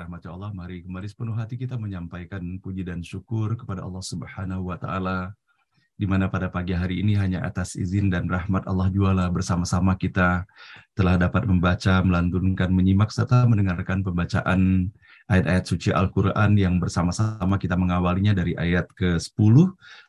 dirahmati Allah, mari kembali sepenuh hati kita menyampaikan puji dan syukur kepada Allah Subhanahu wa Ta'ala, di mana pada pagi hari ini hanya atas izin dan rahmat Allah juala bersama-sama kita telah dapat membaca, melantunkan, menyimak, serta mendengarkan pembacaan ayat-ayat suci Al-Quran yang bersama-sama kita mengawalinya dari ayat ke-10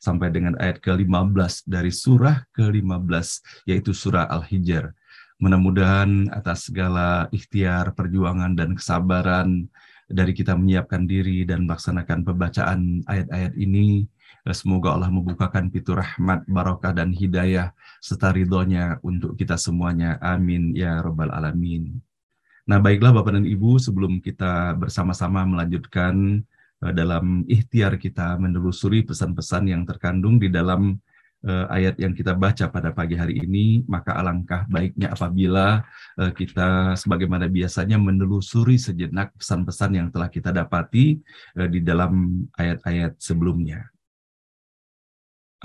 sampai dengan ayat ke-15 dari surah ke-15, yaitu surah Al-Hijr. Mudah-mudahan atas segala ikhtiar, perjuangan, dan kesabaran dari kita menyiapkan diri dan melaksanakan pembacaan ayat-ayat ini, semoga Allah membukakan pintu rahmat, barokah, dan hidayah serta ridhonya untuk kita semuanya. Amin ya Rabbal Alamin. Nah, baiklah Bapak dan Ibu, sebelum kita bersama-sama melanjutkan dalam ikhtiar kita menelusuri pesan-pesan yang terkandung di dalam ayat yang kita baca pada pagi hari ini, maka alangkah baiknya apabila kita sebagaimana biasanya menelusuri sejenak pesan-pesan yang telah kita dapati di dalam ayat-ayat sebelumnya.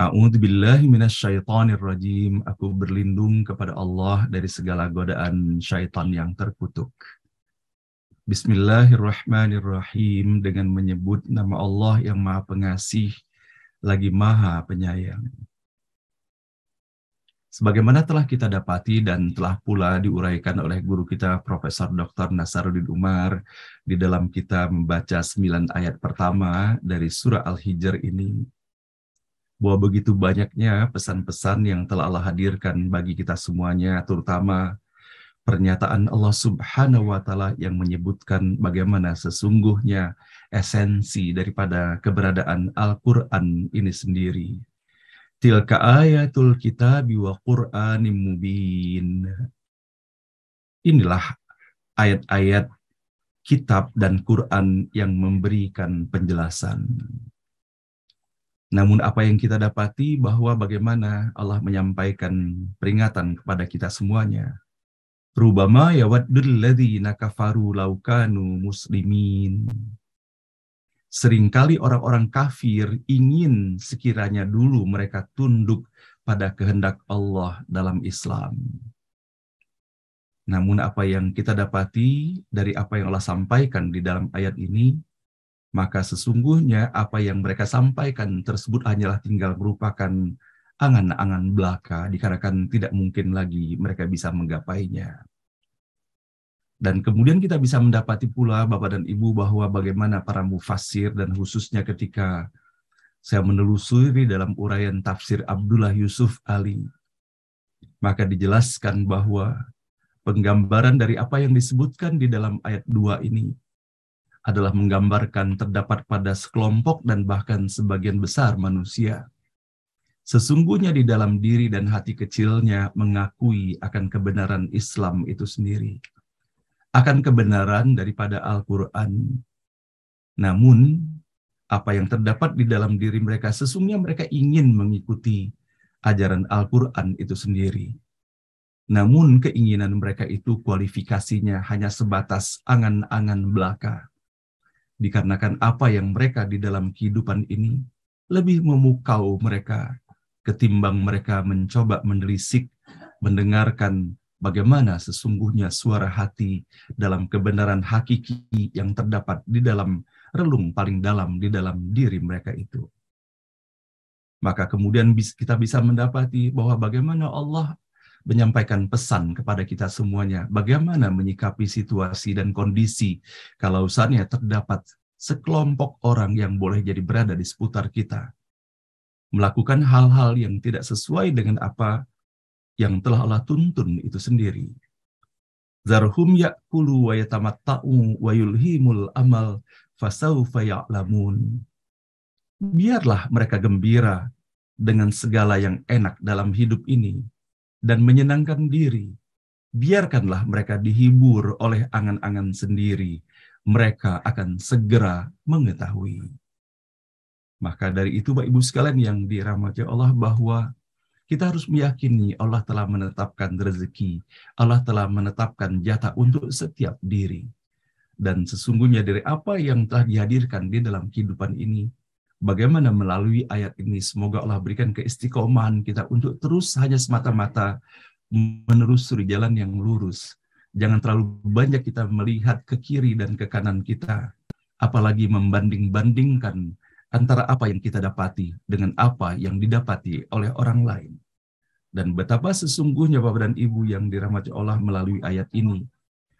A'udzubillahi minasyaitonirrajim. Aku berlindung kepada Allah dari segala godaan syaitan yang terkutuk. Bismillahirrahmanirrahim, dengan menyebut nama Allah yang Maha Pengasih lagi Maha Penyayang. Sebagaimana telah kita dapati dan telah pula diuraikan oleh guru kita Profesor Dr. Nasaruddin Umar di dalam kita membaca 9 ayat pertama dari surah Al-Hijr ini, bahwa begitu banyaknya pesan-pesan yang telah Allah hadirkan bagi kita semuanya, terutama pernyataan Allah Subhanahu wa Ta'ala yang menyebutkan bagaimana sesungguhnya esensi daripada keberadaan Al-Quran ini sendiri. Tilka ayatul kitabi wa Qur'anim mubin. Inilah ayat-ayat kitab dan Quran yang memberikan penjelasan. Namun apa yang kita dapati bahwa bagaimana Allah menyampaikan peringatan kepada kita semuanya. Rubama yawaddul ladzina kafaru law kanu muslimin. Seringkali orang-orang kafir ingin sekiranya dulu mereka tunduk pada kehendak Allah dalam Islam. Namun apa yang kita dapati dari apa yang Allah sampaikan di dalam ayat ini, maka sesungguhnya apa yang mereka sampaikan tersebut hanyalah tinggal merupakan angan-angan belaka, dikarenakan tidak mungkin lagi mereka bisa menggapainya. Dan kemudian kita bisa mendapati pula Bapak dan Ibu bahwa bagaimana para mufassir dan khususnya ketika saya menelusuri dalam uraian tafsir Abdullah Yusuf Ali, maka dijelaskan bahwa penggambaran dari apa yang disebutkan di dalam ayat 2 ini adalah menggambarkan terdapat pada sekelompok dan bahkan sebagian besar manusia. Sesungguhnya di dalam diri dan hati kecilnya mengakui akan kebenaran Islam itu sendiri, akan kebenaran daripada Al-Quran. Namun, apa yang terdapat di dalam diri mereka, sesungguhnya mereka ingin mengikuti ajaran Al-Quran itu sendiri. Namun, keinginan mereka itu kualifikasinya hanya sebatas angan-angan belaka. Dikarenakan apa yang mereka di dalam kehidupan ini lebih memukau mereka, ketimbang mereka mencoba menelisik, mendengarkan bagaimana sesungguhnya suara hati dalam kebenaran hakiki yang terdapat di dalam relung paling dalam di dalam diri mereka itu. Maka kemudian kita bisa mendapati bahwa bagaimana Allah menyampaikan pesan kepada kita semuanya, bagaimana menyikapi situasi dan kondisi kalau misalnya terdapat sekelompok orang yang boleh jadi berada di seputar kita, melakukan hal-hal yang tidak sesuai dengan apa yang telah Allah tuntun itu sendiri. Zarhum ya'kulu wa yatamatta'u wa yulhimul amal fasawfa ya'lamun. Biarlah mereka gembira dengan segala yang enak dalam hidup ini dan menyenangkan diri. Biarkanlah mereka dihibur oleh angan-angan sendiri. Mereka akan segera mengetahui. Maka dari itu Bapak Ibu sekalian yang dirahmati Allah, bahwa kita harus meyakini Allah telah menetapkan rezeki, Allah telah menetapkan jatah untuk setiap diri. Dan sesungguhnya dari apa yang telah dihadirkan di dalam kehidupan ini, bagaimana melalui ayat ini, semoga Allah berikan keistiqomahan kita untuk terus hanya semata-mata menelusuri jalan yang lurus, Jangan terlalu banyak kita melihat ke kiri dan ke kanan kita, apalagi membanding-bandingkan antara apa yang kita dapati dengan apa yang didapati oleh orang lain. Dan betapa sesungguhnya Bapak dan Ibu yang dirahmati Allah melalui ayat ini,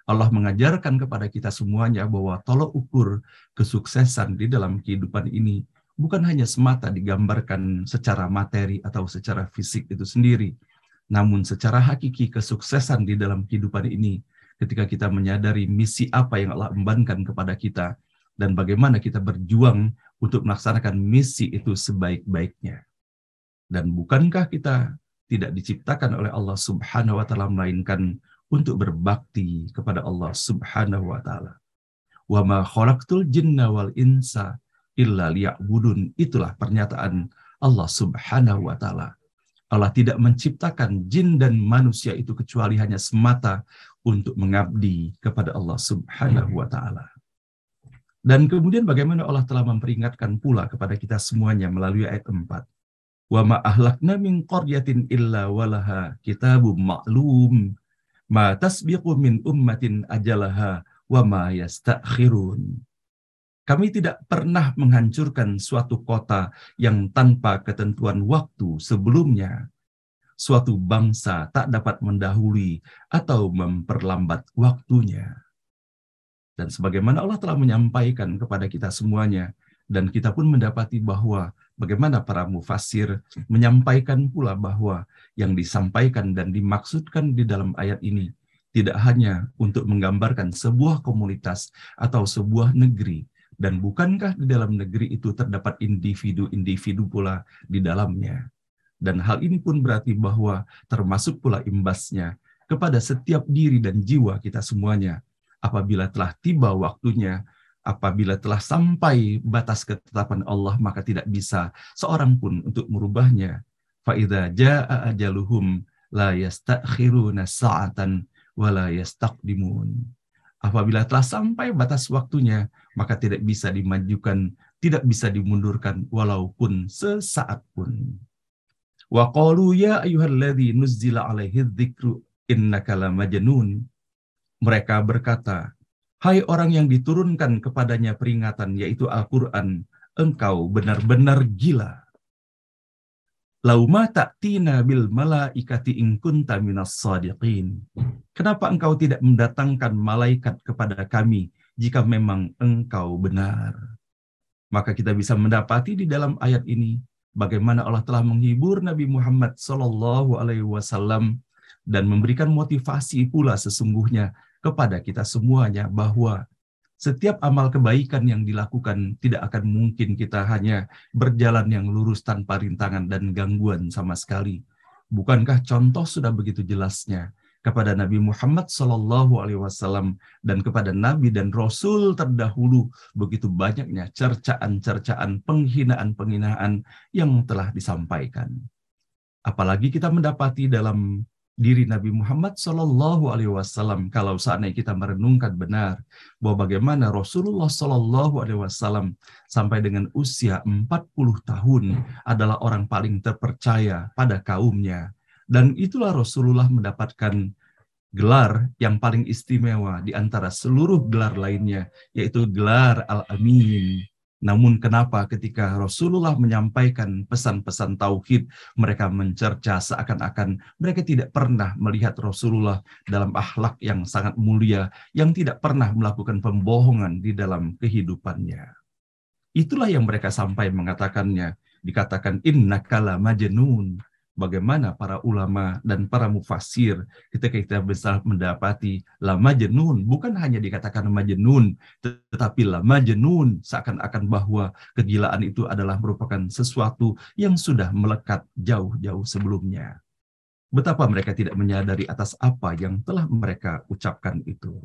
Allah mengajarkan kepada kita semuanya bahwa tolok ukur kesuksesan di dalam kehidupan ini bukan hanya semata digambarkan secara materi atau secara fisik itu sendiri, namun secara hakiki kesuksesan di dalam kehidupan ini ketika kita menyadari misi apa yang Allah embankan kepada kita dan bagaimana kita berjuang untuk melaksanakan misi itu sebaik-baiknya. Dan bukankah kita tidak diciptakan oleh Allah Subhanahu wa taala melainkan untuk berbakti kepada Allah Subhanahu wa taala. Wa ma khalaqtul jinna wal insa illa liya'budun. Itulah pernyataan Allah Subhanahu wa taala. Allah tidak menciptakan jin dan manusia itu kecuali hanya semata untuk mengabdi kepada Allah Subhanahu wa taala. Dan kemudian bagaimana Allah telah memperingatkan pula kepada kita semuanya melalui ayat 4. Wa ma ahlakna min qaryatin illa walaha kitabum ma'lum ma tasbiqu min ummatin ajalaha wa ma yastakhirun. Kami tidak pernah menghancurkan suatu kota yang tanpa ketentuan waktu sebelumnya. Suatu bangsa tak dapat mendahului atau memperlambat waktunya. Dan sebagaimana Allah telah menyampaikan kepada kita semuanya, dan kita pun mendapati bahwa bagaimana para mufassir menyampaikan pula bahwa yang disampaikan dan dimaksudkan di dalam ayat ini tidak hanya untuk menggambarkan sebuah komunitas atau sebuah negeri, dan bukankah di dalam negeri itu terdapat individu-individu pula di dalamnya. Dan hal ini pun berarti bahwa termasuk pula imbasnya kepada setiap diri dan jiwa kita semuanya. Apabila telah tiba waktunya, apabila telah sampai batas ketetapan Allah, maka tidak bisa seorang pun untuk merubahnya. فَإِذَا جَاءَ أَجَلُهُمْ لَا يَسْتَأْخِرُونَ سَاعَةً وَلَا يَسْتَقْدِمُونَ. Apabila telah sampai batas waktunya, maka tidak bisa dimajukan, tidak bisa dimundurkan, walaupun sesaat pun. Wa qalu ya ayyuhalladzi nuzzila alaihi dzikru innaka lamajnun. Mereka berkata, hai orang yang diturunkan kepadanya peringatan, yaitu Al-Quran, engkau benar-benar gila. Lauma ta'tina bil malaikati in kunta minas shadiqin. Kenapa engkau tidak mendatangkan malaikat kepada kami jika memang engkau benar? Maka kita bisa mendapati di dalam ayat ini bagaimana Allah telah menghibur Nabi Muhammad SAW dan memberikan motivasi pula sesungguhnya kepada kita semuanya bahwa setiap amal kebaikan yang dilakukan tidak akan mungkin kita hanya berjalan yang lurus tanpa rintangan dan gangguan sama sekali. Bukankah contoh sudah begitu jelasnya kepada Nabi Muhammad SAW dan kepada Nabi dan Rasul terdahulu begitu banyaknya cercaan-cercaan, penghinaan-penghinaan yang telah disampaikan. Apalagi kita mendapati dalam diri Nabi Muhammad SAW, kalau seandainya kita merenungkan benar bahwa bagaimana Rasulullah SAW sampai dengan usia 40 tahun adalah orang paling terpercaya pada kaumnya, dan itulah Rasulullah mendapatkan gelar yang paling istimewa di antara seluruh gelar lainnya, yaitu gelar Al-Amin. Namun kenapa ketika Rasulullah menyampaikan pesan-pesan tauhid, mereka mencerca seakan-akan mereka tidak pernah melihat Rasulullah dalam akhlak yang sangat mulia, yang tidak pernah melakukan pembohongan di dalam kehidupannya. Itulah yang mereka sampai mengatakannya, dikatakan innaka lamajnun. Bagaimana para ulama dan para mufassir ketika kita bisa mendapati lamajnun, bukan hanya dikatakan majnun, tetapi lamajnun seakan-akan bahwa kegilaan itu adalah merupakan sesuatu yang sudah melekat jauh-jauh sebelumnya. Betapa mereka tidak menyadari atas apa yang telah mereka ucapkan itu.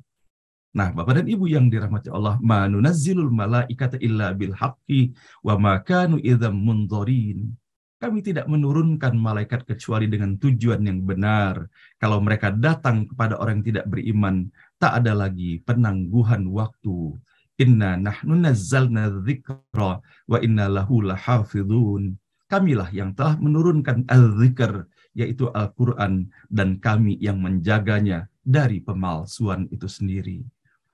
Nah, Bapak dan Ibu yang dirahmati Allah, ma nunazzilul malaikata illa bil haqqi wa ma kanu idzam munzarin. Kami tidak menurunkan malaikat kecuali dengan tujuan yang benar. Kalau mereka datang kepada orang yang tidak beriman, tak ada lagi penangguhan waktu. Inna nahnu nazzalna dzikra wa inna lahu lahafidhun. Kamilah yang telah menurunkan al-dzikr, yaitu Al-Quran, dan kami yang menjaganya, dari pemalsuan itu sendiri.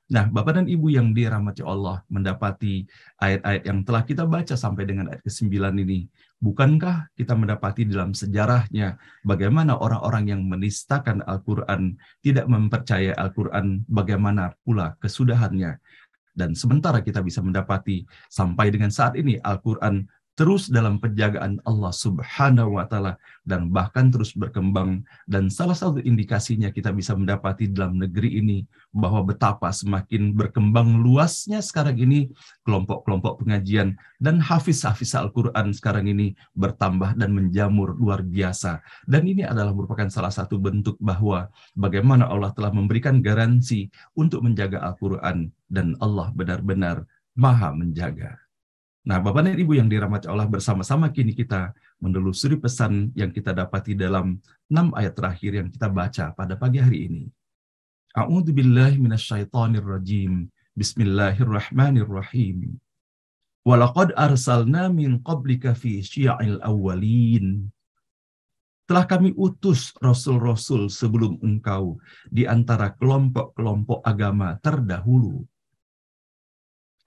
Nah, Bapak dan Ibu yang dirahmati Allah, mendapati ayat-ayat yang telah kita baca sampai dengan ayat ke-9 ini, bukankah kita mendapati dalam sejarahnya bagaimana orang-orang yang menistakan Al-Quran, tidak mempercayai Al-Quran, bagaimana pula kesudahannya. Dan sementara kita bisa mendapati sampai dengan saat ini Al-Quran terus dalam penjagaan Allah Subhanahu wa Ta'ala dan bahkan terus berkembang. Dan salah satu indikasinya kita bisa mendapati dalam negeri ini bahwa betapa semakin berkembang luasnya sekarang ini kelompok-kelompok pengajian dan hafiz-hafiz Al-Quran sekarang ini bertambah dan menjamur luar biasa. Dan ini adalah merupakan salah satu bentuk bahwa bagaimana Allah telah memberikan garansi untuk menjaga Al-Quran dan Allah benar-benar maha menjaga. Nah, Bapak dan Ibu yang dirahmati Allah, bersama-sama kini kita menelusuri pesan yang kita dapati dalam 6 ayat terakhir yang kita baca pada pagi hari ini. A'udzubillahi minasyaitonirrajim. Bismillahirrahmanirrahim. Walaqad arsalna min qablika fi syi'il awwalin. Telah kami utus rasul-rasul sebelum engkau di antara kelompok-kelompok agama terdahulu.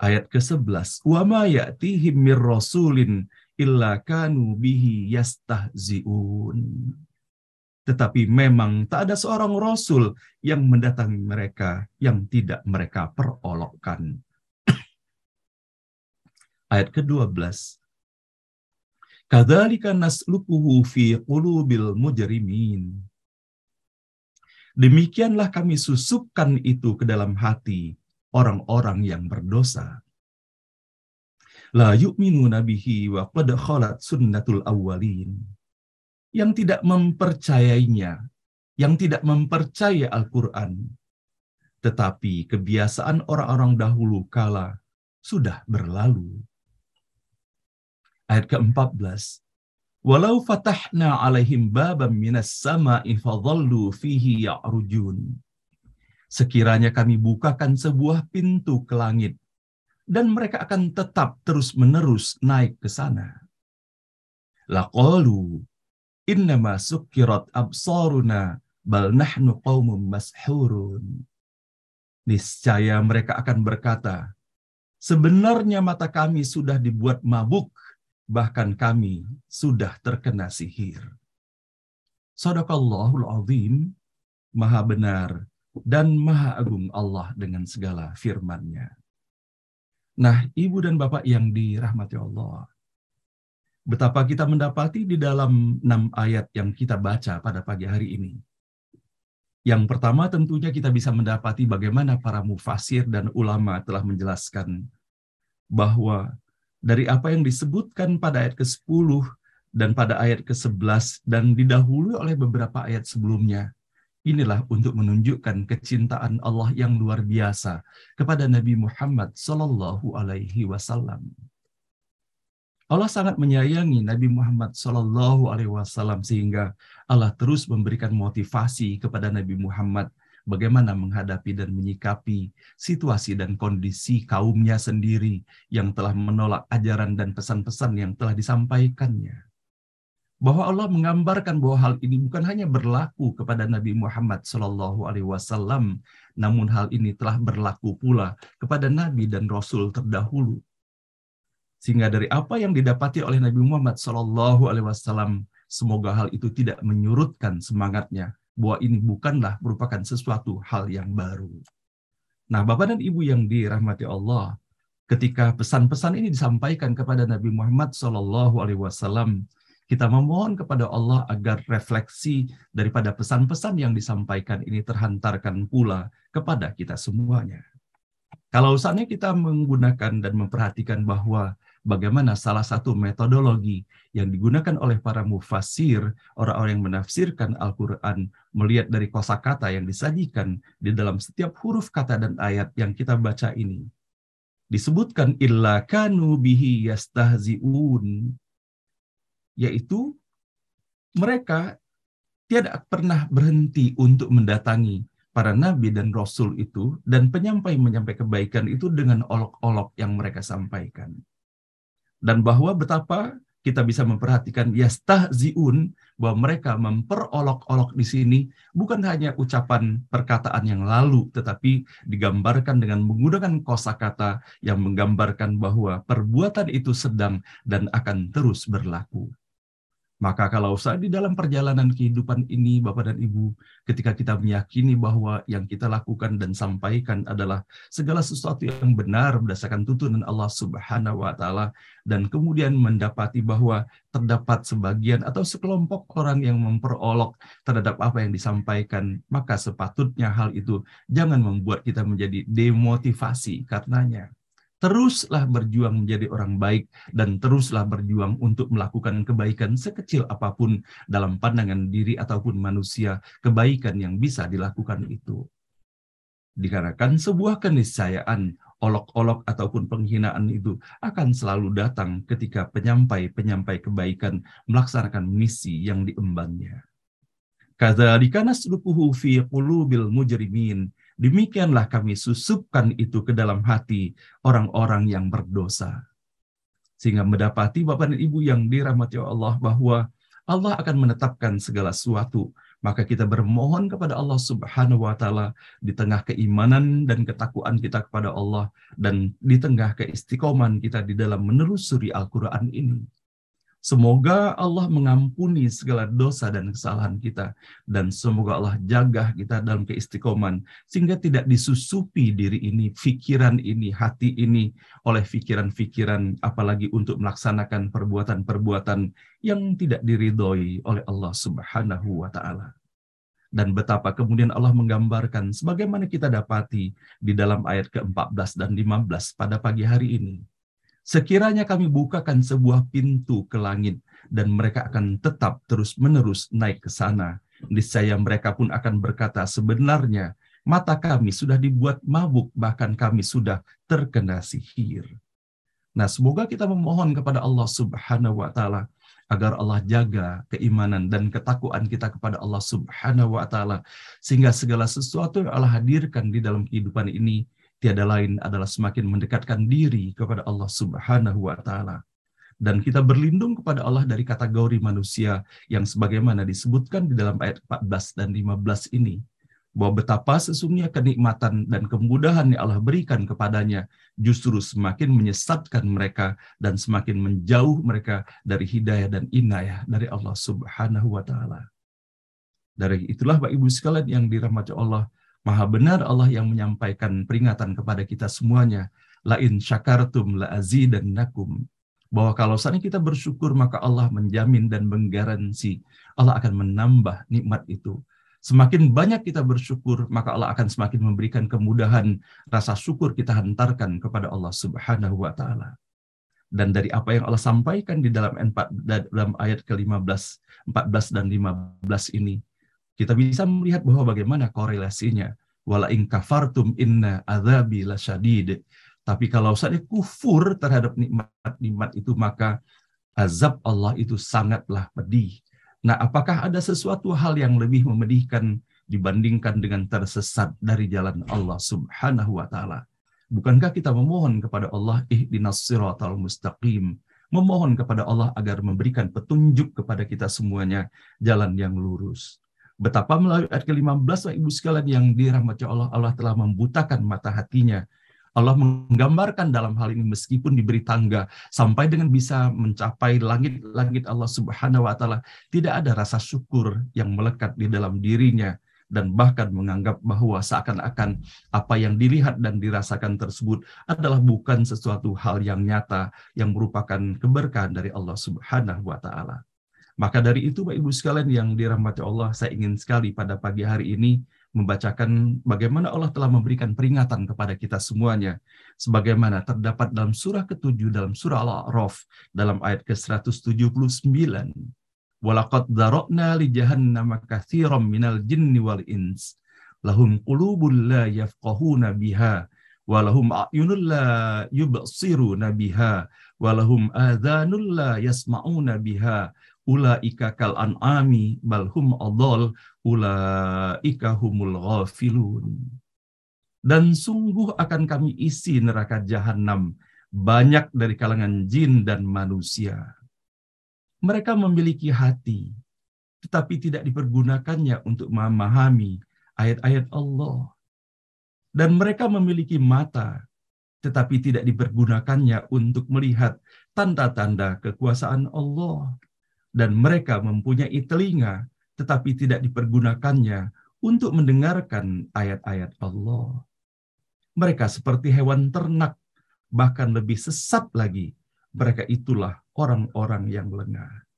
Ayat ke-11, wa ma ya'tihim mir rasulin illa kanu bihi yastahzi'un. Tetapi memang tak ada seorang rasul yang mendatangi mereka yang tidak mereka perolokkan. Ayat ke-12, kadzalika nasluquhu fi qulubil mujrimin. Demikianlah kami susupkan itu ke dalam hati orang-orang yang berdosa. La yu'minuna bihi wa qad khalat sunnatul awwalin. Yang tidak mempercayainya, yang tidak mempercaya Al-Quran, tetapi kebiasaan orang-orang dahulu kala sudah berlalu. Ayat ke-14. Walau fatahna alaihim babam minas sama'i fadhallu fihi ya'rujun. Sekiranya kami bukakan sebuah pintu ke langit, dan mereka akan tetap terus-menerus naik ke sana. Laqalu innama sukkirat absaruna bal nahnu qaumun mashurun. Niscaya mereka akan berkata, sebenarnya mata kami sudah dibuat mabuk, bahkan kami sudah terkena sihir. Shadaqallahul azim, maha benar dan maha agung Allah dengan segala firman-Nya. Nah, Ibu dan Bapak yang dirahmati Allah, betapa kita mendapati di dalam 6 ayat yang kita baca pada pagi hari ini. Yang pertama tentunya kita bisa mendapati bagaimana para mufasir dan ulama telah menjelaskan bahwa dari apa yang disebutkan pada ayat ke-10 dan pada ayat ke-11 dan didahului oleh beberapa ayat sebelumnya, inilah untuk menunjukkan kecintaan Allah yang luar biasa kepada Nabi Muhammad Sallallahu Alaihi Wasallam. Allah sangat menyayangi Nabi Muhammad Sallallahu Alaihi Wasallam sehingga Allah terus memberikan motivasi kepada Nabi Muhammad bagaimana menghadapi dan menyikapi situasi dan kondisi kaumnya sendiri yang telah menolak ajaran dan pesan-pesan yang telah disampaikannya. Bahwa Allah menggambarkan bahwa hal ini bukan hanya berlaku kepada Nabi Muhammad SAW, namun hal ini telah berlaku pula kepada Nabi dan Rasul terdahulu. Sehingga dari apa yang didapati oleh Nabi Muhammad SAW, semoga hal itu tidak menyurutkan semangatnya bahwa ini bukanlah merupakan sesuatu hal yang baru. Nah, Bapak dan Ibu yang dirahmati Allah, ketika pesan-pesan ini disampaikan kepada Nabi Muhammad SAW, kita memohon kepada Allah agar refleksi daripada pesan-pesan yang disampaikan ini terhantarkan pula kepada kita semuanya. Kalau saatnya kita menggunakan dan memperhatikan bahwa bagaimana salah satu metodologi yang digunakan oleh para mufassir, orang-orang yang menafsirkan Al-Quran, melihat dari kosakata yang disajikan di dalam setiap huruf kata dan ayat yang kita baca ini. Disebutkan illa kanu bihi yastahzi'un, yaitu mereka tidak pernah berhenti untuk mendatangi para nabi dan rasul itu dan penyampai kebaikan itu dengan olok-olok yang mereka sampaikan. Dan bahwa betapa kita bisa memperhatikan yastahziun, bahwa mereka memperolok-olok di sini bukan hanya ucapan perkataan yang lalu, tetapi digambarkan dengan menggunakan kosakata yang menggambarkan bahwa perbuatan itu sedang dan akan terus berlaku. Maka kalau saat di dalam perjalanan kehidupan ini, Bapak dan Ibu, ketika kita meyakini bahwa yang kita lakukan dan sampaikan adalah segala sesuatu yang benar berdasarkan tuntunan Allah Subhanahu wa Ta'ala, dan kemudian mendapati bahwa terdapat sebagian atau sekelompok orang yang memperolok terhadap apa yang disampaikan, maka sepatutnya hal itu jangan membuat kita menjadi demotivasi karenanya. Teruslah berjuang menjadi orang baik dan teruslah berjuang untuk melakukan kebaikan sekecil apapun dalam pandangan diri ataupun manusia, kebaikan yang bisa dilakukan itu. Dikarenakan sebuah keniscayaan, olok-olok ataupun penghinaan itu akan selalu datang ketika penyampai-penyampai kebaikan melaksanakan misi yang diembannya. Kadzalika nasluquhu fi qulubil mujrimin. Demikianlah kami susupkan itu ke dalam hati orang-orang yang berdosa. Sehingga mendapati Bapak dan Ibu yang dirahmati Allah bahwa Allah akan menetapkan segala sesuatu. Maka kita bermohon kepada Allah Subhanahu wa Ta'ala di tengah keimanan dan ketakwaan kita kepada Allah dan di tengah keistiqoman kita di dalam menelusuri Al-Quran ini. Semoga Allah mengampuni segala dosa dan kesalahan kita, dan semoga Allah jaga kita dalam keistiqoman sehingga tidak disusupi diri ini, pikiran ini, hati ini oleh pikiran-pikiran, apalagi untuk melaksanakan perbuatan-perbuatan yang tidak diridhoi oleh Allah Subhanahu wa Ta'ala. Dan betapa kemudian Allah menggambarkan sebagaimana kita dapati di dalam ayat ke-14 dan 15 pada pagi hari ini. Sekiranya kami bukakan sebuah pintu ke langit dan mereka akan tetap terus-menerus naik ke sana, niscaya mereka pun akan berkata, sebenarnya mata kami sudah dibuat mabuk, bahkan kami sudah terkena sihir. Nah, semoga kita memohon kepada Allah Subhanahu wa Ta'ala agar Allah jaga keimanan dan ketakwaan kita kepada Allah Subhanahu wa Ta'ala, sehingga segala sesuatu yang Allah hadirkan di dalam kehidupan ini tiada lain adalah semakin mendekatkan diri kepada Allah Subhanahu wa Ta'ala. Dan kita berlindung kepada Allah dari kategori manusia yang sebagaimana disebutkan di dalam ayat 14 dan 15 ini. Bahwa betapa sesungguhnya kenikmatan dan kemudahan yang Allah berikan kepadanya justru semakin menyesatkan mereka dan semakin menjauh mereka dari hidayah dan inayah dari Allah Subhanahu wa Ta'ala. Dari itulah Bapak Ibu sekalian yang dirahmati Allah, Maha benar Allah yang menyampaikan peringatan kepada kita semuanya. La in syakartum la azidannakum. Bahwa kalau saatnya kita bersyukur, maka Allah menjamin dan menggaransi Allah akan menambah nikmat itu. Semakin banyak kita bersyukur, maka Allah akan semakin memberikan kemudahan. Rasa syukur kita hantarkan kepada Allah Subhanahu wa Ta'ala. Dan dari apa yang Allah sampaikan di dalam ayat ke-15, 14 dan 15 ini, kita bisa melihat bahwa bagaimana korelasinya. Wala in kafartum inna adzabi lasyadid. Tapi kalau saatnya kufur terhadap nikmat-nikmat itu, maka azab Allah itu sangatlah pedih. Nah, apakah ada sesuatu hal yang lebih memedihkan dibandingkan dengan tersesat dari jalan Allah Subhanahu wa Ta'ala? Bukankah kita memohon kepada Allah ihdinas siratal mustaqim, memohon kepada Allah agar memberikan petunjuk kepada kita semuanya jalan yang lurus. Betapa melalui ayat ke-15 Ibu sekalian yang dirahmati Allah, Allah telah membutakan mata hatinya. Allah menggambarkan dalam hal ini meskipun diberi tangga sampai dengan bisa mencapai langit-langit Allah Subhanahu wa Ta'ala, tidak ada rasa syukur yang melekat di dalam dirinya dan bahkan menganggap bahwa seakan-akan apa yang dilihat dan dirasakan tersebut adalah bukan sesuatu hal yang nyata yang merupakan keberkahan dari Allah Subhanahu wa Ta'ala. Maka dari itu Bapak Ibu sekalian yang dirahmati Allah, saya ingin sekali pada pagi hari ini membacakan bagaimana Allah telah memberikan peringatan kepada kita semuanya. Sebagaimana terdapat dalam surah ke-7 dalam surah Al-A'raf dalam ayat ke-179. Walaqad dzara'na li jahannama katsiran minal jinni wal ins. Lahum qulubun la yafqahuna biha wa lahum a'yunun la yubsiruna biha wa lahum adhanun la yasma'una biha. Ulaika kal an'ami bal hum adall ulaika humul ghafilun. Dan sungguh akan kami isi neraka jahanam banyak dari kalangan jin dan manusia. Mereka memiliki hati, tetapi tidak dipergunakannya untuk memahami ayat-ayat Allah. Dan mereka memiliki mata, tetapi tidak dipergunakannya untuk melihat tanda-tanda kekuasaan Allah. Dan mereka mempunyai telinga, tetapi tidak dipergunakannya untuk mendengarkan ayat-ayat Allah. Mereka seperti hewan ternak, bahkan lebih sesat lagi. Mereka itulah orang-orang yang lengah.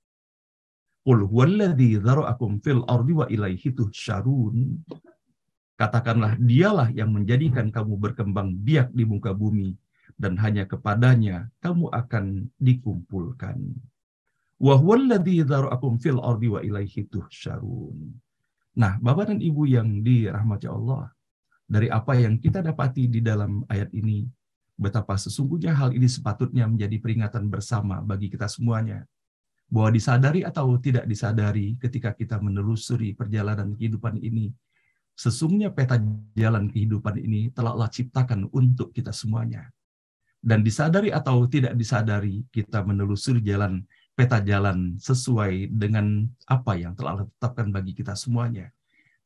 Qul huwallazi dzara'akum fil ardi wa ilaihi tuhsyarun. Katakanlah, dialah yang menjadikan kamu berkembang biak di muka bumi, dan hanya kepadanya kamu akan dikumpulkan. Wa huwallazi dzara'akum fil ardi wa ilaihi tuhsyarun. Nah, Bapak dan Ibu yang dirahmati Allah, dari apa yang kita dapati di dalam ayat ini, betapa sesungguhnya hal ini sepatutnya menjadi peringatan bersama bagi kita semuanya. Bahwa disadari atau tidak disadari ketika kita menelusuri perjalanan kehidupan ini, sesungguhnya peta jalan kehidupan ini telah Allah ciptakan untuk kita semuanya. Dan disadari atau tidak disadari, kita menelusuri peta jalan sesuai dengan apa yang telah Allah tetapkan bagi kita semuanya.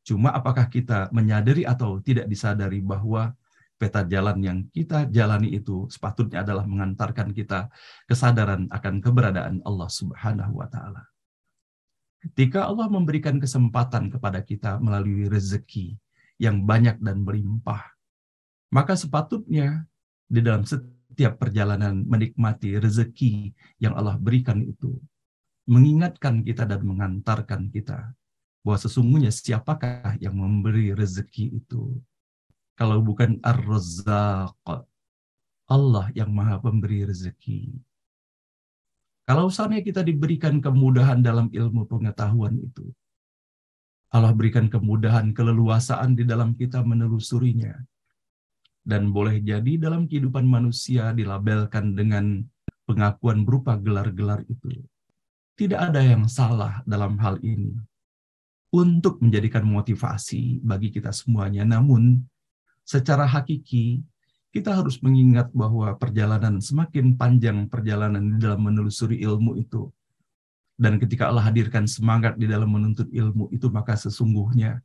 Cuma apakah kita menyadari atau tidak disadari bahwa peta jalan yang kita jalani itu sepatutnya adalah mengantarkan kita kesadaran akan keberadaan Allah Subhanahu wa Ta'ala. Ketika Allah memberikan kesempatan kepada kita melalui rezeki yang banyak dan melimpah, maka sepatutnya di dalam setiap perjalanan menikmati rezeki yang Allah berikan itu, mengingatkan kita dan mengantarkan kita bahwa sesungguhnya siapakah yang memberi rezeki itu. Kalau bukan Ar-Razzaq, Allah yang Maha Pemberi rezeki. Kalau seandainya kita diberikan kemudahan dalam ilmu pengetahuan itu, Allah berikan kemudahan, keleluasaan di dalam kita menelusurinya. Dan boleh jadi dalam kehidupan manusia dilabelkan dengan pengakuan berupa gelar-gelar itu. Tidak ada yang salah dalam hal ini untuk menjadikan motivasi bagi kita semuanya. Namun, secara hakiki, kita harus mengingat bahwa perjalanan semakin panjang perjalanan di dalam menelusuri ilmu itu. Dan ketika Allah hadirkan semangat di dalam menuntut ilmu itu, maka sesungguhnya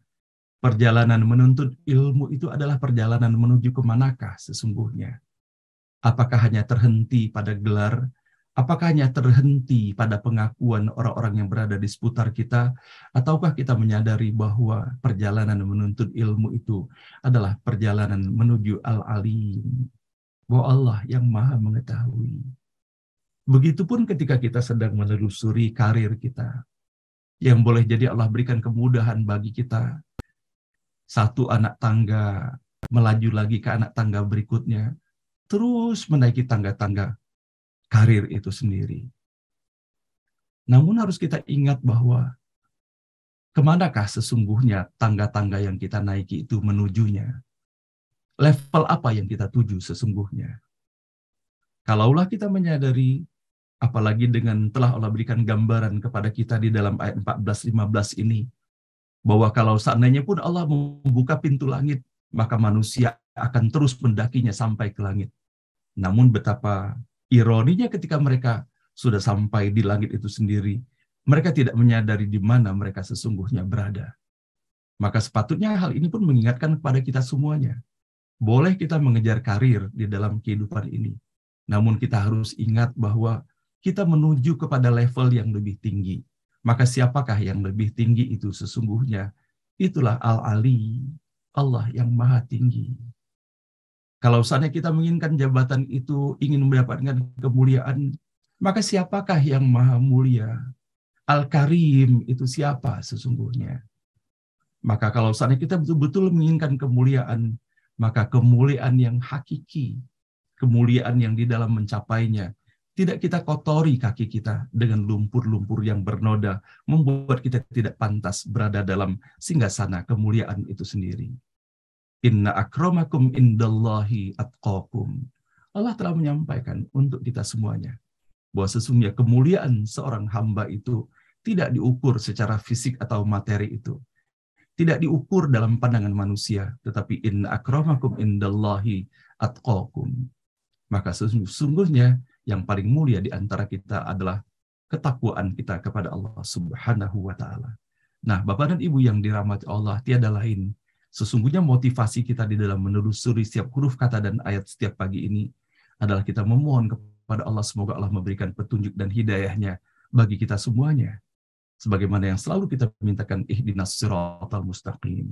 perjalanan menuntut ilmu itu adalah perjalanan menuju kemanakah sesungguhnya? Apakah hanya terhenti pada gelar? Apakah hanya terhenti pada pengakuan orang-orang yang berada di seputar kita? Ataukah kita menyadari bahwa perjalanan menuntut ilmu itu adalah perjalanan menuju Al-Alim, bahwa Allah yang Maha Mengetahui. Begitupun ketika kita sedang menelusuri karir kita, yang boleh jadi Allah berikan kemudahan bagi kita. Satu anak tangga melaju lagi ke anak tangga berikutnya, terus menaiki tangga-tangga karir itu sendiri. Namun harus kita ingat bahwa kemanakah sesungguhnya tangga-tangga yang kita naiki itu menujunya? Level apa yang kita tuju sesungguhnya? Kalaulah kita menyadari, apalagi dengan telah Allah berikan gambaran kepada kita di dalam ayat 14-15 ini, bahwa kalau seandainya pun Allah membuka pintu langit, maka manusia akan terus mendakinya sampai ke langit. Namun betapa ironinya ketika mereka sudah sampai di langit itu sendiri, mereka tidak menyadari di mana mereka sesungguhnya berada. Maka sepatutnya hal ini pun mengingatkan kepada kita semuanya. Boleh kita mengejar karir di dalam kehidupan ini, namun kita harus ingat bahwa kita menuju kepada level yang lebih tinggi. Maka siapakah yang lebih tinggi itu sesungguhnya? Itulah Al-Ali, Allah yang Maha Tinggi. Kalau seandainya kita menginginkan jabatan itu, ingin mendapatkan kemuliaan, maka siapakah yang Maha Mulia? Al-Karim itu siapa sesungguhnya? Maka kalau seandainya kita betul-betul menginginkan kemuliaan, maka kemuliaan yang hakiki, kemuliaan yang di dalam mencapainya, tidak kita kotori kaki kita dengan lumpur-lumpur yang bernoda, membuat kita tidak pantas berada dalam singgasana kemuliaan itu sendiri. Inna akramakum indallahi atqakum. Allah telah menyampaikan untuk kita semuanya bahwa sesungguhnya kemuliaan seorang hamba itu tidak diukur secara fisik atau materi itu. Tidak diukur dalam pandangan manusia, tetapi inna akramakum indallahi atqakum. Maka sesungguhnya yang paling mulia di antara kita adalah ketakwaan kita kepada Allah Subhanahu wa taala. Nah, Bapak dan Ibu yang dirahmati Allah, tiada lain. Sesungguhnya motivasi kita di dalam menelusuri setiap huruf kata dan ayat setiap pagi ini adalah kita memohon kepada Allah, semoga Allah memberikan petunjuk dan hidayahnya bagi kita semuanya. Sebagaimana yang selalu kita mintakan, ihdinas siratal mustaqim.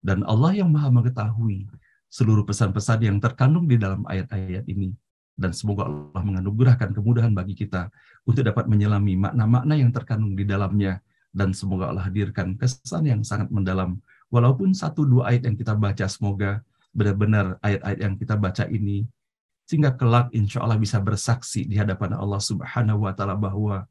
Dan Allah yang maha mengetahui seluruh pesan-pesan yang terkandung di dalam ayat-ayat ini. Dan semoga Allah menganugerahkan kemudahan bagi kita untuk dapat menyelami makna-makna yang terkandung di dalamnya. Dan semoga Allah hadirkan kesan yang sangat mendalam. Walaupun 1-2 ayat yang kita baca, semoga benar-benar ayat-ayat yang kita baca ini, sehingga kelak insya Allah bisa bersaksi di hadapan Allah Subhanahu wa ta'ala bahwa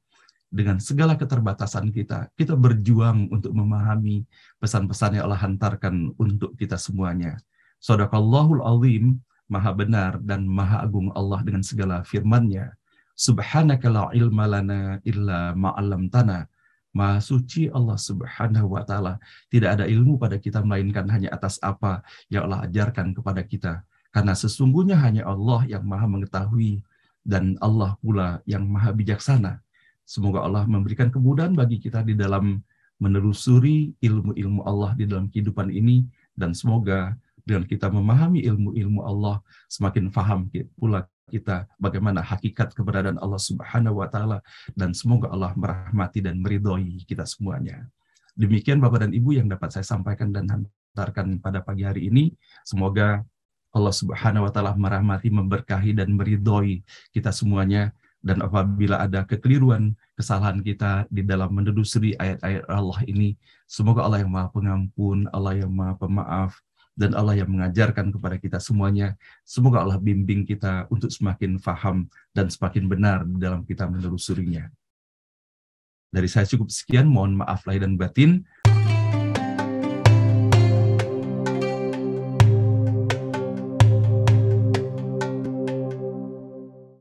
dengan segala keterbatasan kita, kita berjuang untuk memahami pesan-pesan yang Allah hantarkan untuk kita semuanya. Shadaqallahul azim, maha benar dan maha agung Allah dengan segala firman-Nya. Subhanaka la ilma lana illa ma'allamtana. Maha suci Allah Subhanahu wa ta'ala. Tidak ada ilmu pada kita melainkan hanya atas apa yang Allah ajarkan kepada kita. Karena sesungguhnya hanya Allah yang maha mengetahui dan Allah pula yang maha bijaksana. Semoga Allah memberikan kemudahan bagi kita di dalam menelusuri ilmu-ilmu Allah di dalam kehidupan ini, dan semoga dengan kita memahami ilmu-ilmu Allah, semakin paham pula kita bagaimana hakikat keberadaan Allah Subhanahu wa ta'ala, dan semoga Allah merahmati dan meridhoi kita semuanya. Demikian Bapak dan Ibu yang dapat saya sampaikan dan hantarkan pada pagi hari ini. Semoga Allah Subhanahu wa ta'ala merahmati, memberkahi, dan meridhoi kita semuanya. Dan apabila ada kekeliruan, kesalahan kita di dalam menelusuri ayat-ayat Allah ini, semoga Allah yang maha pengampun, Allah yang maha pemaaf, dan Allah yang mengajarkan kepada kita semuanya, semoga Allah bimbing kita untuk semakin faham dan semakin benar di dalam kita menelusurinya. Dari saya cukup sekian, mohon maaf lahir dan batin.